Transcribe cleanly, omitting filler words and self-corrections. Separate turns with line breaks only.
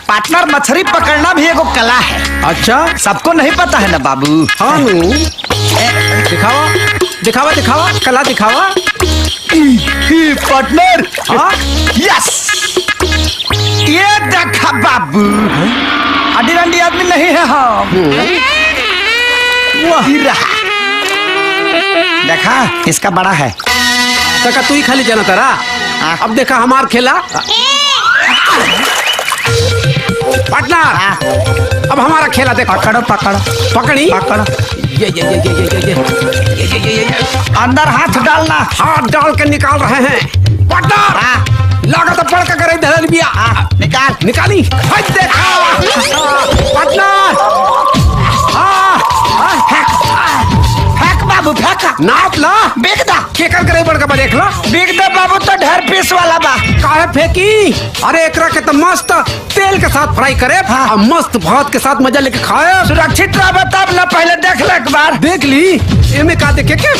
Partner मछली पकड़ना भी एगो कला है।
अच्छा,
सबको नहीं पता है ना बाबू।
हाँ दिखावा दिखावा दिखावा, कला दिखावा।
पार्टनर,
हाँ
यस, ये देखा बाबू, हड्डी रंडी आदमी नहीं है हम। वही रहा, देखा इसका बड़ा है।
तका तू ही खाली जाना तारा। अब देखा हमार खेला। पार्टनर, अब हमारा खेला देखो।
पकड़ो पकड़ो
पकड़ी
पकड़ो,
ये
अंदर हाथ डालना।
हाथ डाल के निकाल रहे हैं। पार्टनर, लागत पड़ के करे धरल बिया।
निकाल
निकाली। हट देखा पार्टनर।
फेंक बाबू, फेंक,
नाप ला।
बेच दा।
केकर करे बड़ का देख ला।
बिक दे बाबू, तो ढेर पीस वाला बा।
काहे फेंकी? अरे एकरा के तो मस्त तेल के साथ फ्राई करे।
हाँ।
और मस्त भात के साथ मजा लेके खाए।
सुरक्षित रह, तब ना, पहले देख ले एक बार।
देख ली एमे का देखे के।